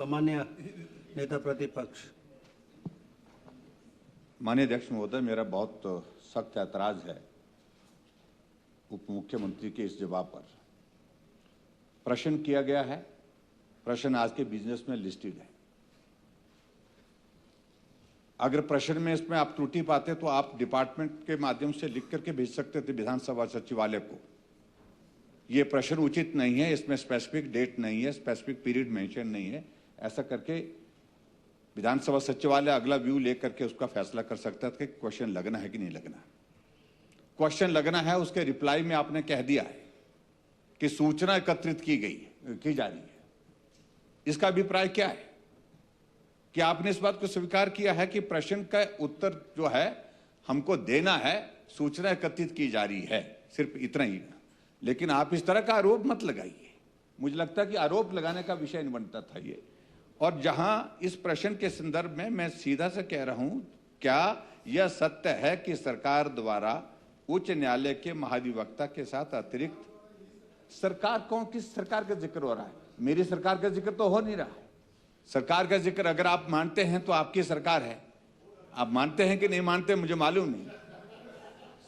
सामान्य नेता प्रतिपक्ष। माननीय अध्यक्ष महोदय, मेरा बहुत सख्त ऐतराज है उप मुख्यमंत्री के इस जवाब पर। प्रश्न किया गया है, प्रश्न आज के बिजनेस में लिस्टेड है। अगर प्रश्न में इसमें आप त्रुटि पाते तो आप डिपार्टमेंट के माध्यम से लिख करके भेज सकते थे विधानसभा सचिवालय को। ये प्रश्न उचित नहीं है, इसमें स्पेसिफिक डेट नहीं है, स्पेसिफिक पीरियड मेंशन नहीं है। ऐसा करके विधानसभा सचिवालय अगला व्यू लेकर के उसका फैसला कर सकता है कि क्वेश्चन लगना है कि नहीं लगना। क्वेश्चन लगना है, उसके रिप्लाई में आपने कह दिया है कि सूचना एकत्रित की जा रही है। इसका अभिप्राय क्या है कि आपने इस बात को स्वीकार किया है कि प्रश्न का उत्तर जो है हमको देना है, सूचना एकत्रित की जा रही है, सिर्फ इतना ही। लेकिन आप इस तरह का आरोप मत लगाइए। मुझे लगता है कि आरोप लगाने का विषय नहीं बनता था ये। और जहां इस प्रश्न के संदर्भ में मैं सीधा से कह रहा हूं, क्या यह सत्य है कि सरकार द्वारा उच्च न्यायालय के महाधिवक्ता के साथ अतिरिक्त सरकार किस सरकार का जिक्र हो रहा है? मेरी सरकार का जिक्र तो हो नहीं रहा है। सरकार का जिक्र अगर आप मानते हैं तो आपकी सरकार है। आप मानते हैं कि नहीं मानते मुझे मालूम नहीं।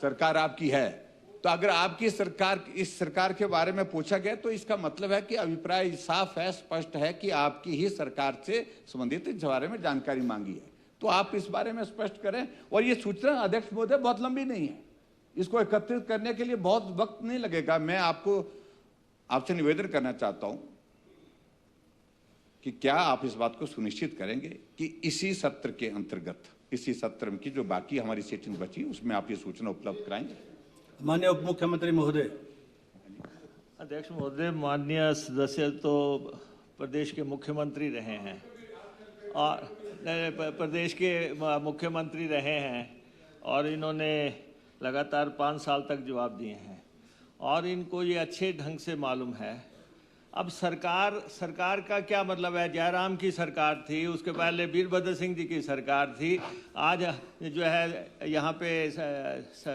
सरकार आपकी है तो अगर आपकी सरकार, इस सरकार के बारे में पूछा गया तो इसका मतलब है कि अभिप्राय साफ है, स्पष्ट है कि आपकी ही सरकार से संबंधित इस बारे में जानकारी मांगी है। तो आप इस बारे में स्पष्ट करें। और ये सूचना अध्यक्ष महोदय बहुत लंबी नहीं है, इसको एकत्रित करने के लिए बहुत वक्त नहीं लगेगा। मैं आपसे निवेदन करना चाहता हूं कि क्या आप इस बात को सुनिश्चित करेंगे कि इसी सत्र के अंतर्गत, इसी सत्र की जो बाकी हमारी सेटिंग बची उसमें आप ये सूचना उपलब्ध कराएंगे? माननीय उप मुख्यमंत्री महोदय। अध्यक्ष महोदय, माननीय सदस्य तो प्रदेश के मुख्यमंत्री रहे हैं और प्रदेश के मुख्यमंत्री रहे हैं और इन्होंने लगातार 5 साल तक जवाब दिए हैं और इनको ये अच्छे ढंग से मालूम है। अब सरकार का क्या मतलब है? जयराम की सरकार थी, उसके पहले वीरभद्र सिंह जी की सरकार थी, आज जो है यहाँ पे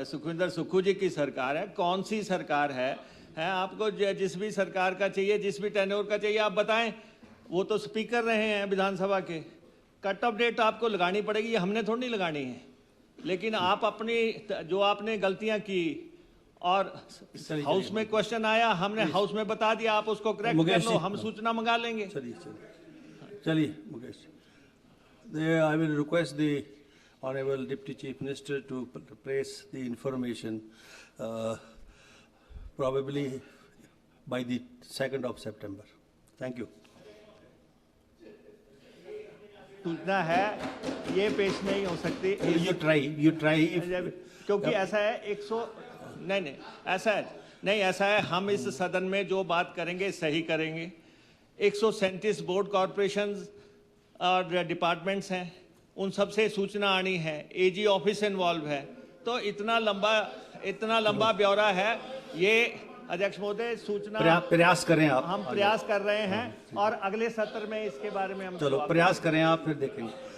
सुखविंदर सुक्खू जी की सरकार है। कौन सी सरकार है? आपको जिस भी सरकार का चाहिए, जिस भी टेन्योर का चाहिए आप बताएं। वो तो स्पीकर रहे हैं विधानसभा के। कट ऑफ डेट आपको लगानी पड़ेगी, ये हमने थोड़ी नहीं लगानी है। लेकिन आप अपनी जो आपने गलतियां की और हाउस में क्वेश्चन आया, हमने हाउस में बता दिया, आप उसको करेक्ट कर लो, हम सूचना मंगा लेंगे। चलिए Mukesh, I will request the honourable deputy chief minister to place the information probably by the 2nd of September. Thank you. सूचना है ये पेश नहीं हो सकती। You try. क्योंकि ऐसा है 100 नहीं ऐसा है नहीं, ऐसा है हम इस सदन में जो बात करेंगे सही करेंगे। 137 बोर्ड कॉरपोरेशंस और डिपार्टमेंट्स हैं, उन सब से सूचना आनी है। एजी ऑफिस इन्वॉल्व है, तो इतना लंबा ब्यौरा है ये। अध्यक्ष महोदय, सूचना प्रयास करें आप। हम प्रयास कर रहे हैं और अगले सत्र में इसके बारे में हम चलो प्रयास करें आप, फिर देखेंगे।